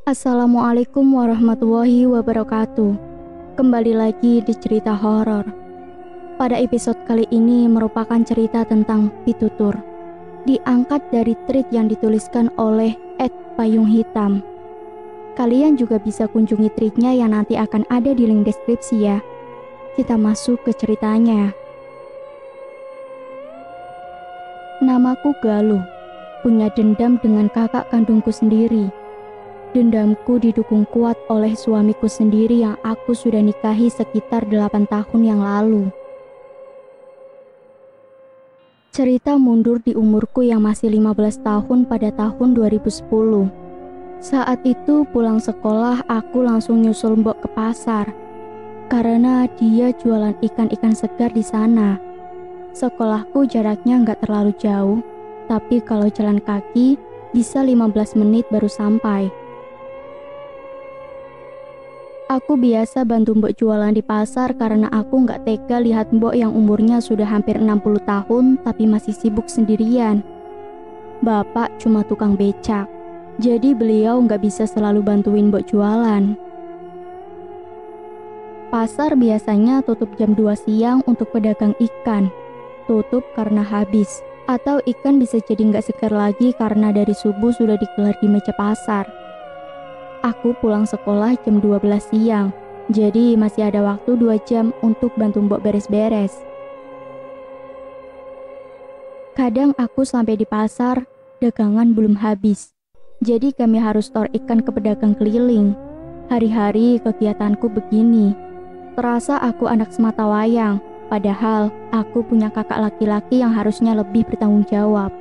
Assalamualaikum warahmatullahi wabarakatuh. Kembali lagi di cerita horor. Pada episode kali ini merupakan cerita tentang pitutur. Diangkat dari tweet yang dituliskan oleh @payunghitam. Kalian juga bisa kunjungi tweetnya yang nanti akan ada di link deskripsi ya. Kita masuk ke ceritanya. Namaku Galuh. Punya dendam dengan kakak kandungku sendiri. Dendamku didukung kuat oleh suamiku sendiri yang aku sudah nikahi sekitar 8 tahun yang lalu. Cerita mundur di umurku yang masih 15 tahun pada tahun 2010. Saat itu pulang sekolah aku langsung nyusul Mbok ke pasar. Karena dia jualan ikan-ikan segar di sana. Sekolahku jaraknya nggak terlalu jauh, tapi kalau jalan kaki bisa 15 menit baru sampai. Aku biasa bantu Mbok jualan di pasar karena aku nggak tega lihat Mbok yang umurnya sudah hampir 60 tahun tapi masih sibuk sendirian. Bapak cuma tukang becak, jadi beliau nggak bisa selalu bantuin Mbok jualan. Pasar biasanya tutup jam 2 siang untuk pedagang ikan. Tutup karena habis, atau ikan bisa jadi nggak segar lagi karena dari subuh sudah digelar di meja pasar. Aku pulang sekolah jam 12 siang, jadi masih ada waktu 2 jam untuk bantu Mbok beres-beres. Kadang aku sampai di pasar, dagangan belum habis. Jadi kami harus store ikan ke pedagang keliling. Hari-hari kegiatanku begini. Terasa aku anak sematawayang, padahal aku punya kakak laki-laki yang harusnya lebih bertanggung jawab.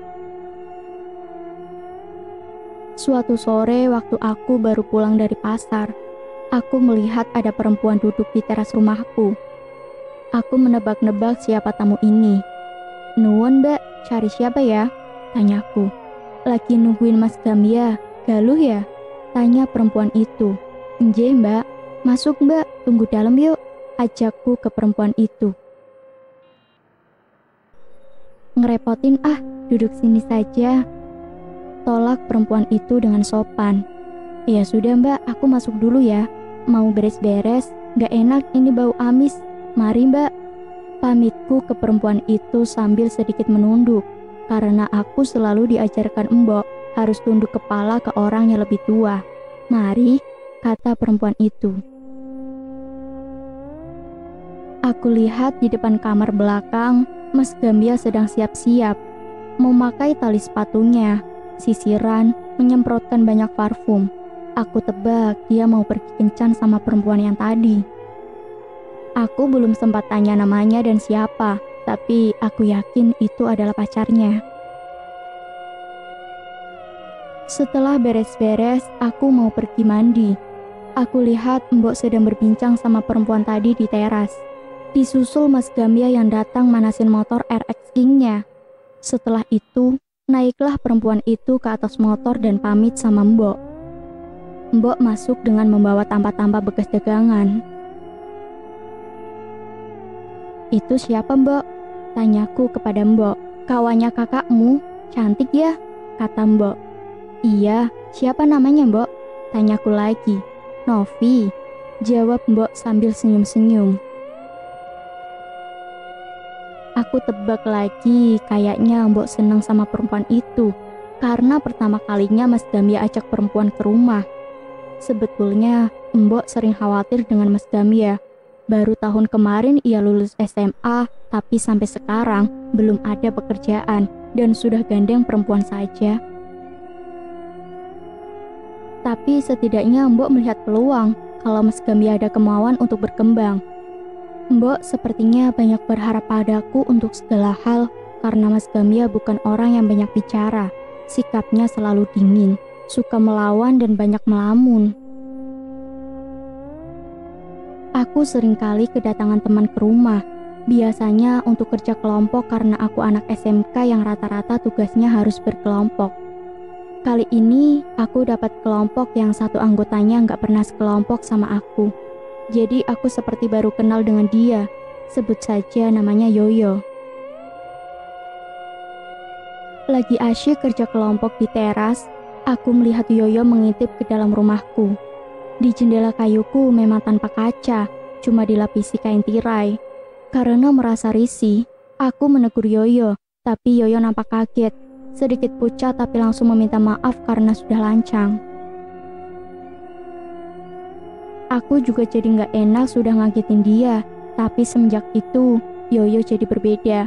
Suatu sore waktu aku baru pulang dari pasar, aku melihat ada perempuan duduk di teras rumahku. Aku menebak-nebak siapa tamu ini. "Nuwun Mbak, cari siapa ya?" tanyaku. "Lagi nungguin Mas Gamya, Galuh ya?" tanya perempuan itu. "Nggih Mbak, masuk Mbak, tunggu dalam yuk," ajakku ke perempuan itu. "Ngerepotin ah, duduk sini saja," tolak perempuan itu dengan sopan. "Ya sudah Mbak, aku masuk dulu ya. Mau beres-beres, gak enak ini bau amis. Mari Mbak," pamitku ke perempuan itu sambil sedikit menunduk. Karena aku selalu diajarkan Mbok harus tunduk kepala ke orang yang lebih tua. "Mari," kata perempuan itu. Aku lihat di depan kamar belakang, Mas Gambia sedang siap-siap. Memakai tali sepatunya, sisiran, menyemprotkan banyak parfum. Aku tebak dia mau pergi kencan sama perempuan yang tadi. Aku belum sempat tanya namanya dan siapa, tapi aku yakin itu adalah pacarnya. Setelah beres-beres, aku mau pergi mandi. Aku lihat Mbok sedang berbincang sama perempuan tadi di teras. Disusul Mas Gambia yang datang manasin motor RX King-nya. Setelah itu, naiklah perempuan itu ke atas motor dan pamit sama Mbok. Mbok masuk dengan membawa tampah-tampah bekas dagangan. "Itu siapa Mbok?" tanyaku kepada Mbok. "Kawannya kakakmu, cantik ya?" kata Mbok. "Iya, siapa namanya Mbok?" tanyaku lagi. "Novi," jawab Mbok sambil senyum-senyum. Aku tebak lagi, kayaknya Mbok senang sama perempuan itu. Karena pertama kalinya Mas Gambia ajak perempuan ke rumah. Sebetulnya, Mbok sering khawatir dengan Mas Gambia. Baru tahun kemarin ia lulus SMA, tapi sampai sekarang belum ada pekerjaan dan sudah gandeng perempuan saja. Tapi setidaknya Mbok melihat peluang kalau Mas Gambia ada kemauan untuk berkembang. Mbok sepertinya banyak berharap padaku untuk segala hal karena Mas Gambia bukan orang yang banyak bicara. Sikapnya selalu dingin, suka melawan dan banyak melamun. Aku seringkali kedatangan teman ke rumah, biasanya untuk kerja kelompok karena aku anak SMK yang rata-rata tugasnya harus berkelompok. Kali ini aku dapat kelompok yang satu anggotanya nggak pernah sekelompok sama aku. Jadi aku seperti baru kenal dengan dia. Sebut saja namanya Yoyo. Lagi asyik kerja kelompok di teras, Aku melihat Yoyo mengintip ke dalam rumahku. Di jendela kayuku memang tanpa kaca, cuma dilapisi kain tirai. Karena merasa risih, aku menegur Yoyo, tapi Yoyo nampak kaget. Sedikit pucat tapi langsung meminta maaf karena sudah lancang. Aku juga jadi gak enak sudah ngagetin dia, tapi semenjak itu, Yoyo jadi berbeda.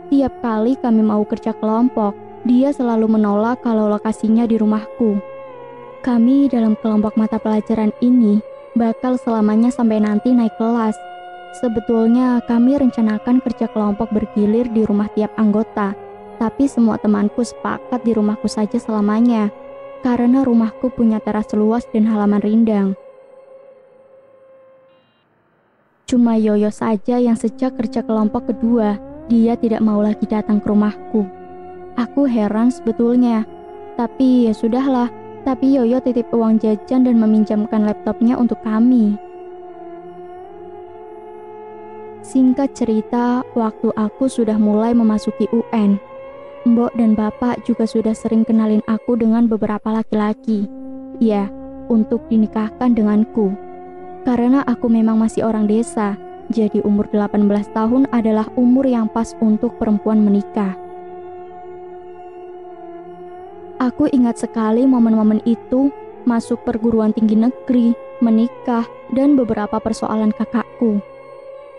Tiap kali kami mau kerja kelompok, dia selalu menolak kalau lokasinya di rumahku. Kami dalam kelompok mata pelajaran ini bakal selamanya sampai nanti naik kelas. Sebetulnya kami rencanakan kerja kelompok bergilir di rumah tiap anggota, tapi semua temanku sepakat di rumahku saja selamanya, karena rumahku punya teras luas dan halaman rindang. Cuma Yoyo saja yang sejak kerja kelompok kedua, dia tidak mau lagi datang ke rumahku. Aku heran sebetulnya, tapi ya sudahlah. Tapi Yoyo titip uang jajan dan meminjamkan laptopnya untuk kami. Singkat cerita, waktu aku sudah mulai memasuki UN, Mbok dan Bapak juga sudah sering kenalin aku dengan beberapa laki-laki. Ya, untuk dinikahkan denganku. Karena aku memang masih orang desa, jadi umur 18 tahun adalah umur yang pas untuk perempuan menikah. Aku ingat sekali momen-momen itu, masuk perguruan tinggi negeri, menikah, dan beberapa persoalan kakakku.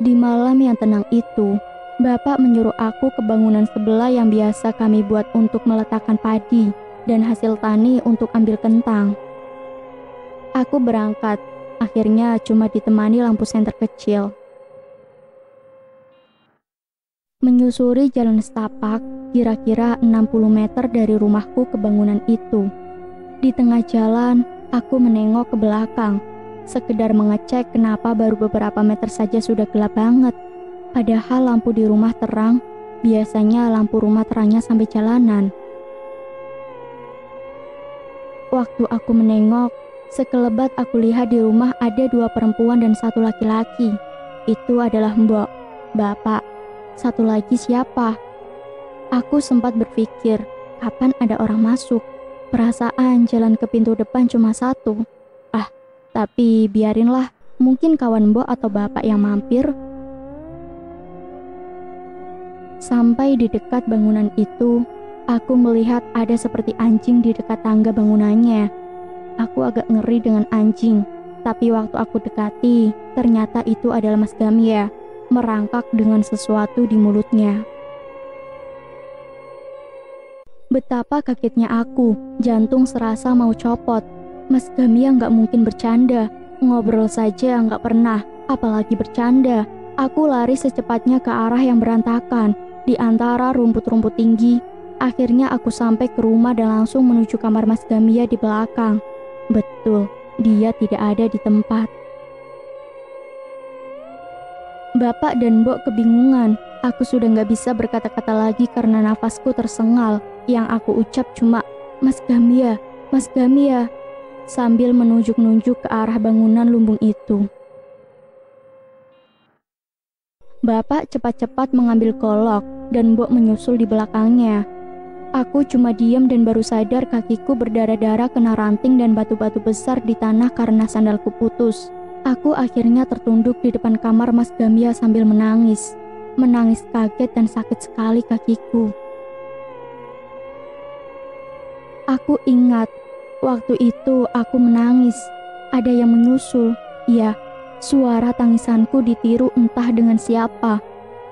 Di malam yang tenang itu, Bapak menyuruh aku ke bangunan sebelah yang biasa kami buat untuk meletakkan padi dan hasil tani untuk ambil kentang. Aku berangkat, akhirnya cuma ditemani lampu senter kecil. Menyusuri jalan setapak, kira-kira 60 meter dari rumahku ke bangunan itu. Di tengah jalan, aku menengok ke belakang, sekedar mengecek kenapa baru beberapa meter saja sudah gelap banget. Padahal lampu di rumah terang, biasanya lampu rumah terangnya sampai jalanan. Waktu aku menengok, sekelebat aku lihat di rumah ada 2 perempuan dan 1 laki-laki. Itu adalah Mbok, Bapak. 1 lagi siapa? Aku sempat berpikir, kapan ada orang masuk? Perasaan jalan ke pintu depan cuma 1. Tapi biarinlah, mungkin kawan Mbok atau Bapak yang mampir. Sampai di dekat bangunan itu, aku melihat ada seperti anjing di dekat tangga bangunannya. Aku agak ngeri dengan anjing, tapi waktu aku dekati, ternyata itu adalah Mas Gamya, merangkak dengan sesuatu di mulutnya. Betapa kagetnya aku, jantung serasa mau copot. Mas Gamya nggak mungkin bercanda, ngobrol saja nggak pernah, apalagi bercanda. Aku lari secepatnya ke arah yang berantakan, di antara rumput-rumput tinggi. Akhirnya aku sampai ke rumah dan langsung menuju kamar Mas Gamya di belakang. Betul, dia tidak ada di tempat. Bapak dan Mbok kebingungan. Aku sudah nggak bisa berkata-kata lagi karena nafasku tersengal. Yang aku ucap cuma, Mas Gamya, Mas Gamya, sambil menunjuk-nunjuk ke arah bangunan lumbung itu. Bapak cepat-cepat mengambil golok dan Mbok menyusul di belakangnya. Aku cuma diam dan baru sadar kakiku berdarah-darah kena ranting dan batu-batu besar di tanah karena sandalku putus. Aku akhirnya tertunduk di depan kamar Mas Gamya sambil menangis. Menangis kaget dan sakit sekali kakiku. Aku ingat, waktu itu aku menangis. Ada yang menyusul. Ya, suara tangisanku ditiru entah dengan siapa.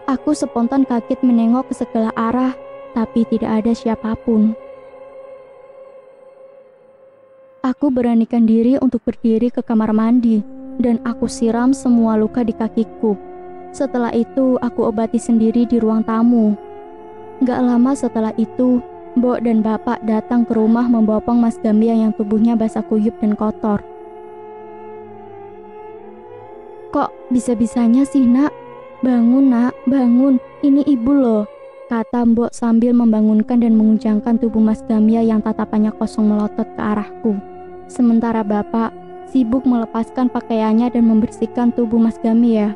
Aku spontan kaget menengok ke segala arah, tapi tidak ada siapapun. Aku beranikan diri untuk berdiri ke kamar mandi, dan aku siram semua luka di kakiku. Setelah itu, aku obati sendiri di ruang tamu. Gak lama setelah itu, Mbok dan Bapak datang ke rumah membopong Mas Gamya yang tubuhnya basah kuyup dan kotor. Kok bisa-bisanya sih, Nak? Bangun, Nak, bangun. Ini ibu loh, kata Mbok sambil membangunkan dan menguncangkan tubuh Mas Gamya yang tatapannya kosong melotot ke arahku. Sementara Bapak sibuk melepaskan pakaiannya dan membersihkan tubuh Mas Gamya.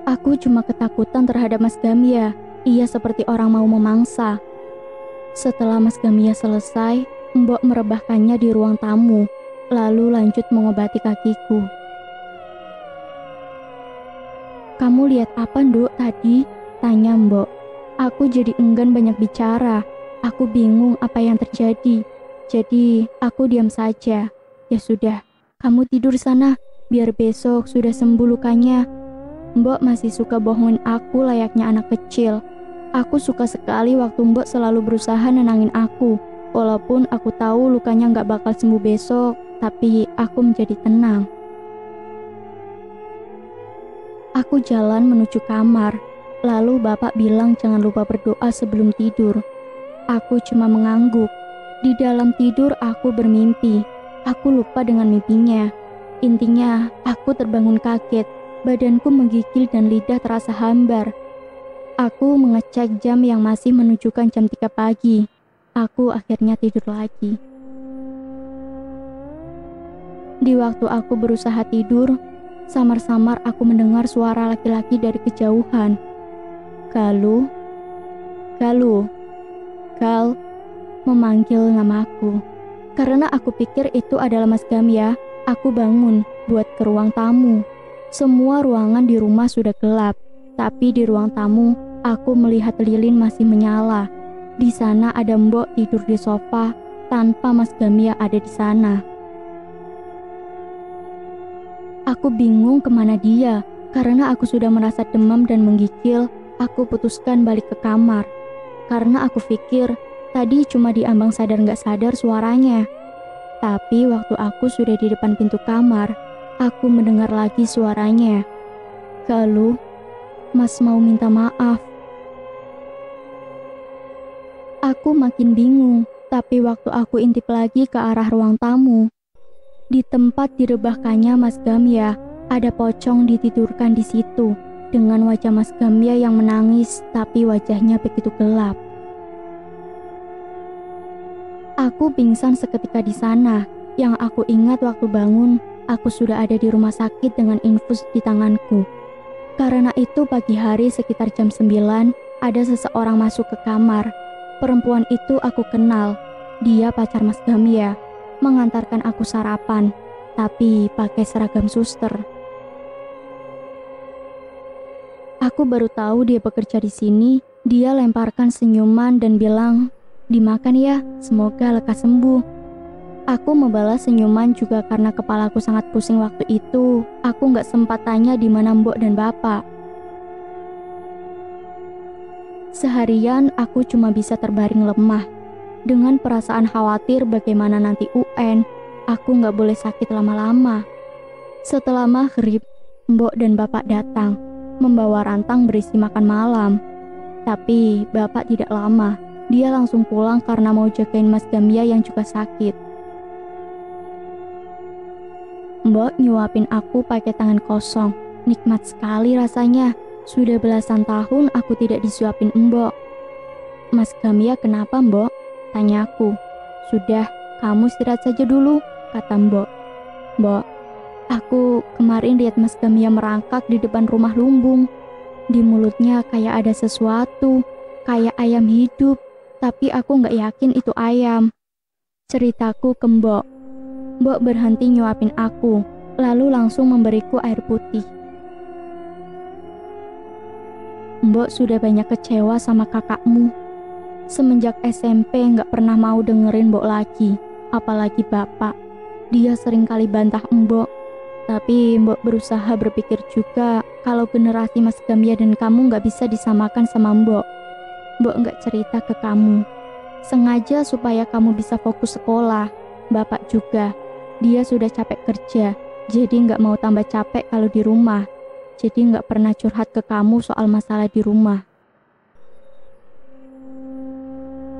Aku cuma ketakutan terhadap Mas Gamya. Ia seperti orang mau memangsa. Setelah Mas Gamia selesai, Mbok merebahkannya di ruang tamu, lalu lanjut mengobati kakiku. "Kamu lihat apa, Nduk, tadi?" tanya Mbok. Aku jadi enggan banyak bicara. Aku bingung apa yang terjadi. Jadi aku diam saja. "Ya sudah, kamu tidur sana, biar besok sudah sembuh lukanya." Mbok masih suka bohongin aku layaknya anak kecil. Aku suka sekali waktu Mbok selalu berusaha nenangin aku. Walaupun aku tahu lukanya nggak bakal sembuh besok, tapi aku menjadi tenang. Aku jalan menuju kamar, lalu bapak bilang jangan lupa berdoa sebelum tidur. Aku cuma mengangguk. Di dalam tidur aku bermimpi. Aku lupa dengan mimpinya. Intinya, aku terbangun kaget. Badanku menggigil dan lidah terasa hambar. Aku mengecek jam yang masih menunjukkan jam 3 pagi. Aku akhirnya tidur lagi. Di waktu aku berusaha tidur, samar-samar aku mendengar suara laki-laki dari kejauhan. "Galuh, Galuh, Gal," memanggil namaku. Karena aku pikir itu adalah Mas Gamia, aku bangun buat ke ruang tamu. Semua ruangan di rumah sudah gelap, tapi di ruang tamu aku melihat lilin masih menyala. Di sana ada Mbok tidur di sofa tanpa Mas Gamia ada di sana. Aku bingung kemana dia. Karena aku sudah merasa demam dan menggigil, aku putuskan balik ke kamar. Karena aku pikir tadi cuma diambang sadar nggak sadar suaranya. Tapi waktu aku sudah di depan pintu kamar, aku mendengar lagi suaranya. "Galuh, Mas mau minta maaf." Aku makin bingung, tapi waktu aku intip lagi ke arah ruang tamu, di tempat direbahkannya Mas Gamia, ada pocong ditidurkan di situ, dengan wajah Mas Gamia yang menangis, tapi wajahnya begitu gelap. Aku pingsan seketika di sana. Yang aku ingat waktu bangun, aku sudah ada di rumah sakit dengan infus di tanganku. Karena itu pagi hari sekitar jam 9, ada seseorang masuk ke kamar. Perempuan itu aku kenal. Dia pacar Mas Gamia, mengantarkan aku sarapan, tapi pakai seragam suster. Aku baru tahu dia bekerja di sini. Dia lemparkan senyuman dan bilang, "Dimakan ya, semoga lekas sembuh." Aku membalas senyuman juga karena kepalaku sangat pusing waktu itu. Aku nggak sempat tanya di mana Mbok dan Bapak. Seharian aku cuma bisa terbaring lemah. Dengan perasaan khawatir bagaimana nanti UN, aku nggak boleh sakit lama-lama. Setelah maghrib, Mbok dan Bapak datang, membawa rantang berisi makan malam. Tapi Bapak tidak lama, dia langsung pulang karena mau jagain Mas Gamia yang juga sakit. Mbok nyuapin aku pakai tangan kosong, nikmat sekali rasanya. Sudah belasan tahun aku tidak disuapin Mbok. "Mas Gamia kenapa, Mbok?" tanya aku. "Sudah, kamu istirahat saja dulu," kata Mbok. "Mbok, aku kemarin lihat Mas Gamia merangkak di depan rumah lumbung. Di mulutnya kayak ada sesuatu, kayak ayam hidup, tapi aku nggak yakin itu ayam." Ceritaku ke Mbok. Mbok berhenti nyuapin aku, lalu langsung memberiku air putih. "Mbok sudah banyak kecewa sama kakakmu. Semenjak SMP nggak pernah mau dengerin Mbok lagi, apalagi Bapak. Dia sering kali bantah Mbok. Tapi Mbok berusaha berpikir juga kalau generasi Mas Gamia dan kamu nggak bisa disamakan sama Mbok. Mbok nggak cerita ke kamu. Sengaja supaya kamu bisa fokus sekolah. Bapak juga, dia sudah capek kerja, jadi nggak mau tambah capek kalau di rumah. Jadi nggak pernah curhat ke kamu soal masalah di rumah.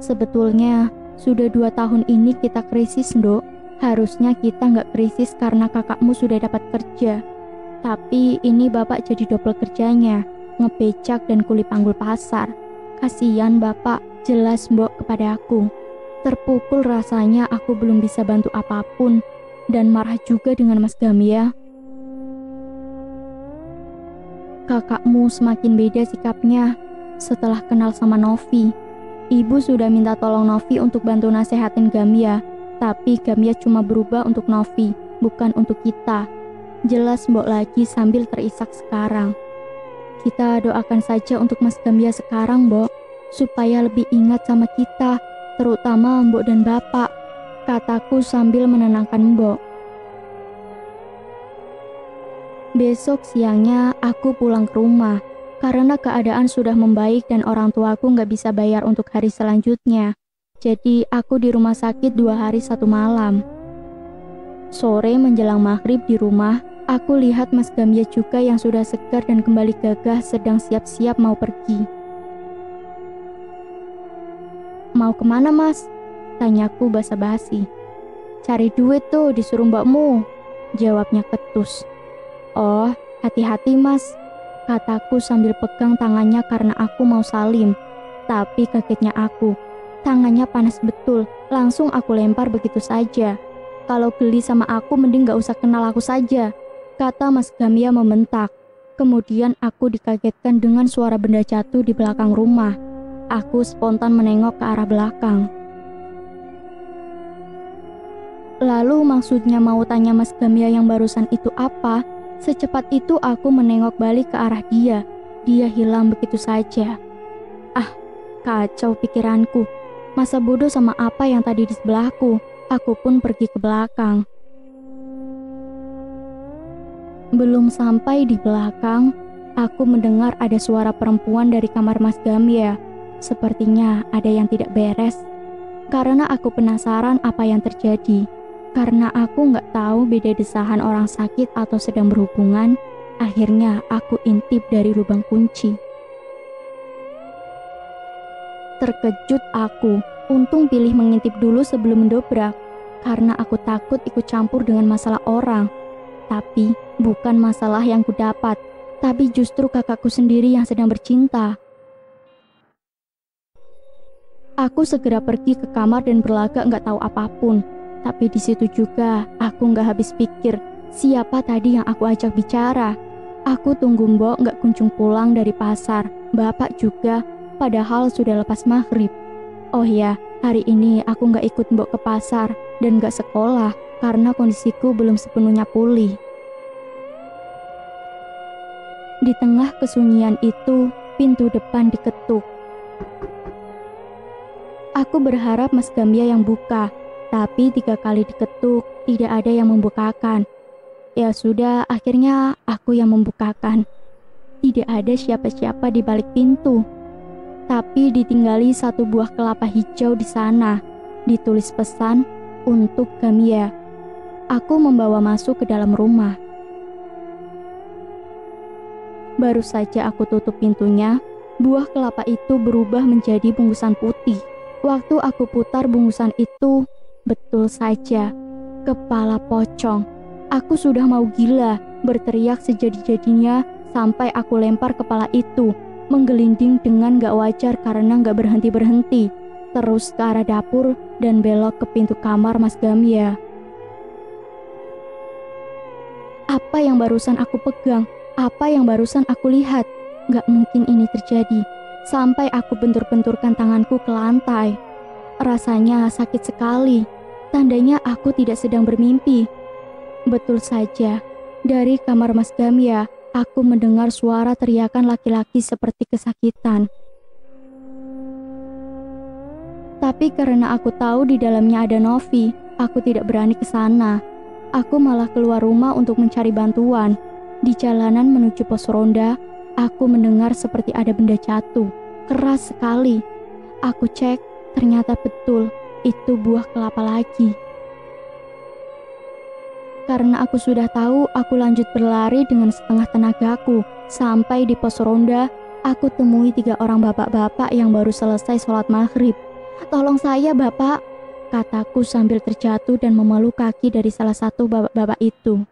Sebetulnya, sudah 2 tahun ini kita krisis, Nduk. Harusnya kita nggak krisis karena kakakmu sudah dapat kerja. Tapi ini Bapak jadi double kerjanya, ngebecak dan kuli panggul pasar. Kasihan Bapak, jelas Mbok kepada aku. Terpukul rasanya aku belum bisa bantu apapun, dan marah juga dengan Mas Gamia. Kakakmu semakin beda sikapnya setelah kenal sama Novi. Ibu sudah minta tolong Novi untuk bantu nasehatin Gamia, tapi Gamia cuma berubah untuk Novi, bukan untuk kita. Jelas Mbok lagi sambil terisak sekarang. Kita doakan saja untuk Mas Gamia sekarang, Mbok, supaya lebih ingat sama kita, terutama Mbok dan Bapak, kataku sambil menenangkan Mbok. Besok siangnya aku pulang ke rumah. Karena keadaan sudah membaik dan orang tuaku nggak bisa bayar untuk hari selanjutnya. Jadi aku di rumah sakit 2 hari 1 malam. Sore menjelang maghrib di rumah, aku lihat Mas Gamia juga yang sudah segar dan kembali gagah sedang siap-siap mau pergi. Mau kemana Mas? Tanyaku basa-basi. Cari duit tuh disuruh mbakmu, jawabnya ketus. Oh, hati-hati Mas, kataku sambil pegang tangannya karena aku mau salim. Tapi kagetnya aku, tangannya panas betul, langsung aku lempar begitu saja. Kalau geli sama aku mending gak usah kenal aku saja, kata Mas Gamia membentak. Kemudian aku dikagetkan dengan suara benda jatuh di belakang rumah. Aku spontan menengok ke arah belakang. Lalu maksudnya mau tanya Mas Gamia yang barusan itu apa? Secepat itu aku menengok balik ke arah dia. Dia hilang begitu saja. Ah, kacau pikiranku. Masa bodoh sama apa yang tadi di sebelahku. Aku pun pergi ke belakang. Belum sampai di belakang, aku mendengar ada suara perempuan dari kamar Mas Gamia. Sepertinya ada yang tidak beres. Karena aku penasaran apa yang terjadi. Karena aku nggak tahu beda desahan orang sakit atau sedang berhubungan, akhirnya aku intip dari lubang kunci. Terkejut aku, untung pilih mengintip dulu sebelum mendobrak, karena aku takut ikut campur dengan masalah orang. Tapi bukan masalah yang kudapat, tapi justru kakakku sendiri yang sedang bercinta. Aku segera pergi ke kamar dan berlagak nggak tahu apapun. Tapi di situ juga aku nggak habis pikir siapa tadi yang aku ajak bicara. Aku tunggu Mbok nggak kunjung pulang dari pasar, Bapak juga, padahal sudah lepas maghrib. Oh ya, hari ini aku nggak ikut Mbok ke pasar dan nggak sekolah karena kondisiku belum sepenuhnya pulih. Di tengah kesunyian itu, pintu depan diketuk. Aku berharap Mas Gamia yang buka. Tapi 3 kali diketuk, tidak ada yang membukakan. Ya sudah, akhirnya aku yang membukakan. Tidak ada siapa-siapa di balik pintu. Tapi ditinggali 1 buah kelapa hijau di sana. Ditulis pesan untuk Gamia. Aku membawa masuk ke dalam rumah. Baru saja aku tutup pintunya, buah kelapa itu berubah menjadi bungkusan putih. Waktu aku putar bungkusan itu, betul saja, kepala pocong. Aku sudah mau gila, berteriak sejadi-jadinya sampai aku lempar kepala itu, menggelinding dengan gak wajar karena gak berhenti-berhenti, terus ke arah dapur dan belok ke pintu kamar Mas Gamia. Apa yang barusan aku pegang? Apa yang barusan aku lihat? Gak mungkin ini terjadi. Sampai aku bentur-benturkan tanganku ke lantai. Rasanya sakit sekali. Tandanya aku tidak sedang bermimpi. Betul saja, dari kamar Mas Gamia, aku mendengar suara teriakan laki-laki seperti kesakitan. Tapi karena aku tahu di dalamnya ada Novi, aku tidak berani ke sana. Aku malah keluar rumah untuk mencari bantuan. Di jalanan menuju pos ronda, aku mendengar seperti ada benda jatuh, keras sekali. Aku cek, ternyata betul, itu buah kelapa lagi. Karena aku sudah tahu, aku lanjut berlari dengan setengah tenagaku. Sampai di pos ronda, aku temui 3 orang bapak-bapak yang baru selesai sholat maghrib. "Tolong saya, Bapak," kataku sambil terjatuh dan memeluk kaki dari salah satu bapak-bapak itu.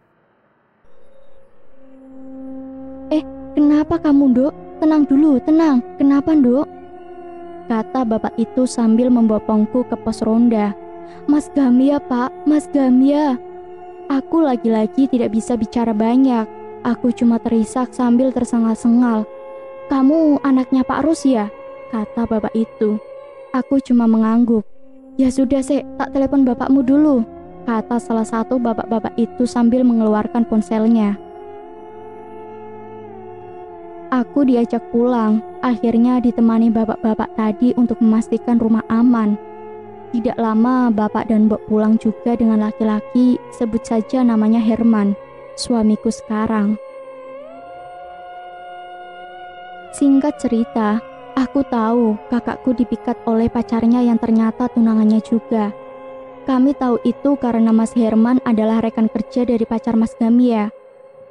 Kenapa kamu, Dok? Tenang dulu, tenang. Kenapa, Dok?" kata bapak itu sambil membopongku ke pos ronda. "Mas Gamia, Pak, Mas Gamia." Aku lagi-lagi tidak bisa bicara banyak. Aku cuma terisak sambil tersengal-sengal. "Kamu anaknya Pak Rus ya?" kata bapak itu. Aku cuma mengangguk. Ya sudah Sek, tak telepon bapakmu dulu, kata salah satu bapak-bapak itu sambil mengeluarkan ponselnya. Aku diajak pulang, akhirnya ditemani bapak-bapak tadi untuk memastikan rumah aman. Tidak lama bapak dan mbok pulang juga dengan laki-laki, sebut saja namanya Herman, suamiku sekarang. Singkat cerita, aku tahu kakakku dipikat oleh pacarnya yang ternyata tunangannya juga. Kami tahu itu karena Mas Herman adalah rekan kerja dari pacar Mas Gamia.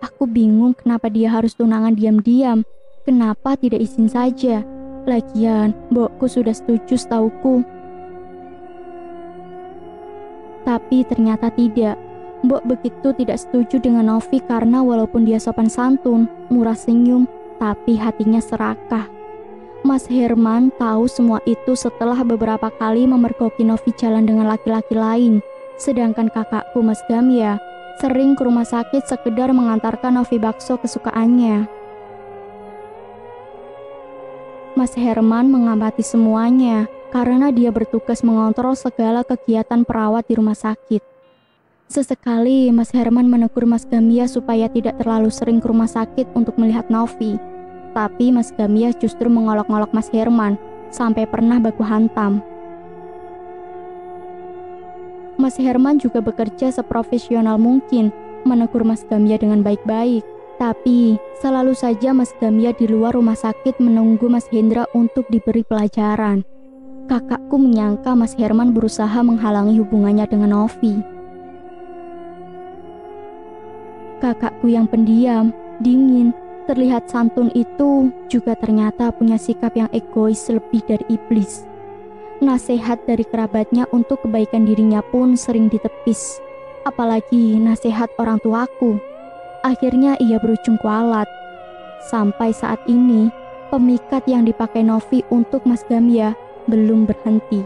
Aku bingung kenapa dia harus tunangan diam-diam. Kenapa tidak izin saja? Lagian, mbokku sudah setuju setauku. Tapi ternyata tidak. Mbok begitu tidak setuju dengan Novi karena walaupun dia sopan santun, murah senyum, tapi hatinya serakah. Mas Herman tahu semua itu setelah beberapa kali memergoki Novi jalan dengan laki-laki lain. Sedangkan kakakku Mas Gamia sering ke rumah sakit sekedar mengantarkan Novi bakso kesukaannya. Mas Herman mengamati semuanya karena dia bertugas mengontrol segala kegiatan perawat di rumah sakit. Sesekali Mas Herman menegur Mas Gamia supaya tidak terlalu sering ke rumah sakit untuk melihat Novi. Tapi Mas Gamia justru mengolok-olok Mas Herman sampai pernah baku hantam. Mas Herman juga bekerja seprofesional mungkin, menegur Mas Gamia dengan baik-baik. Tapi selalu saja Mas Gamia di luar rumah sakit menunggu Mas Hendra untuk diberi pelajaran. Kakakku menyangka Mas Herman berusaha menghalangi hubungannya dengan Novi. Kakakku yang pendiam, dingin, terlihat santun itu juga ternyata punya sikap yang egois lebih dari iblis. Nasihat dari kerabatnya untuk kebaikan dirinya pun sering ditepis. Apalagi nasihat orang tuaku. Akhirnya ia berujung kualat. Sampai saat ini, pemikat yang dipakai Novi untuk Mas Gamia belum berhenti.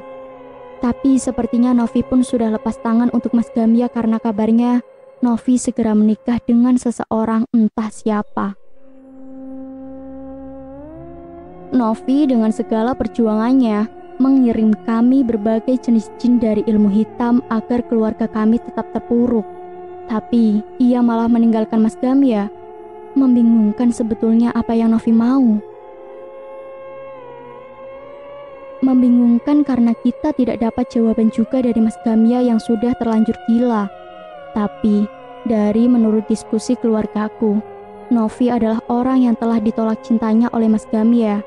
Tapi sepertinya Novi pun sudah lepas tangan untuk Mas Gamia karena kabarnya Novi segera menikah dengan seseorang entah siapa. Novi dengan segala perjuangannya mengirim kami berbagai jenis jin dari ilmu hitam agar keluarga kami tetap terpuruk. Tapi ia malah meninggalkan Mas Gamia. Membingungkan sebetulnya apa yang Novi mau. Membingungkan karena kita tidak dapat jawaban juga dari Mas Gamia yang sudah terlanjur gila. Tapi dari menurut diskusi keluargaku, Novi adalah orang yang telah ditolak cintanya oleh Mas Gamia.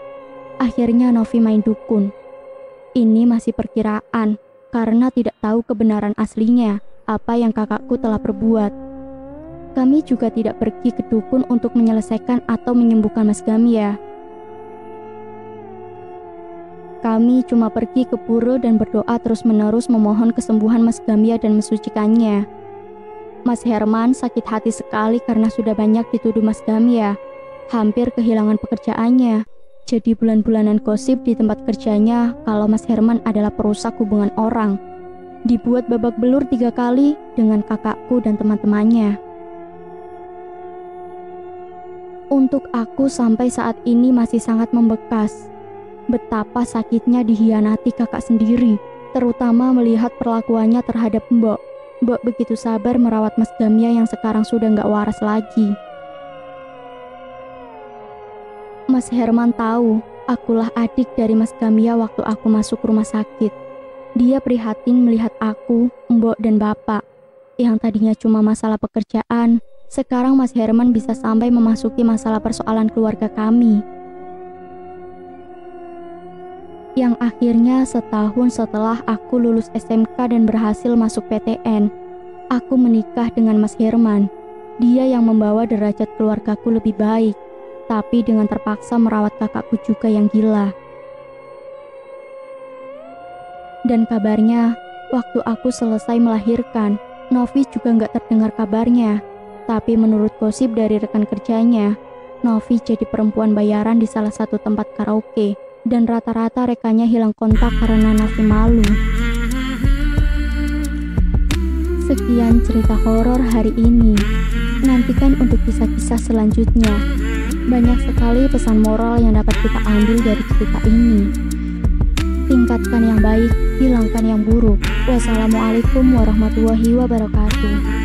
Akhirnya Novi main dukun. Ini masih perkiraan karena tidak tahu kebenaran aslinya apa yang kakakku telah perbuat. Kami juga tidak pergi ke dukun untuk menyelesaikan atau menyembuhkan Mas Gamia. Kami cuma pergi ke pura dan berdoa terus-menerus memohon kesembuhan Mas Gamia dan mensucikannya. Mas Herman sakit hati sekali karena sudah banyak dituduh Mas Gamia. Hampir kehilangan pekerjaannya. Jadi bulan-bulanan gosip di tempat kerjanya kalau Mas Herman adalah perusak hubungan orang. Dibuat babak belur 3 kali dengan kakakku dan teman-temannya. Untuk aku sampai saat ini masih sangat membekas. Betapa sakitnya dihianati kakak sendiri, terutama melihat perlakuannya terhadap Mbok. Mbok begitu sabar merawat Mas Gamia yang sekarang sudah gak waras lagi. Mas Herman tahu, akulah adik dari Mas Gamia waktu aku masuk rumah sakit. Dia prihatin melihat aku, Mbok dan Bapak. Yang tadinya cuma masalah pekerjaan, sekarang Mas Herman bisa sampai memasuki masalah persoalan keluarga kami. Yang akhirnya setahun setelah aku lulus SMK dan berhasil masuk PTN, aku menikah dengan Mas Herman. Dia yang membawa derajat keluargaku lebih baik, tapi dengan terpaksa merawat kakakku juga yang gila. Dan kabarnya, waktu aku selesai melahirkan, Novi juga gak terdengar kabarnya. Tapi menurut gosip dari rekan kerjanya, Novi jadi perempuan bayaran di salah satu tempat karaoke. Dan rata-rata rekannya hilang kontak karena Novi malu. Sekian cerita horor hari ini. Nantikan untuk kisah-kisah selanjutnya. Banyak sekali pesan moral yang dapat kita ambil dari cerita ini. Tingkat tingkatkan yang baik, hilangkan yang buruk. Wassalamualaikum warahmatullahi wabarakatuh.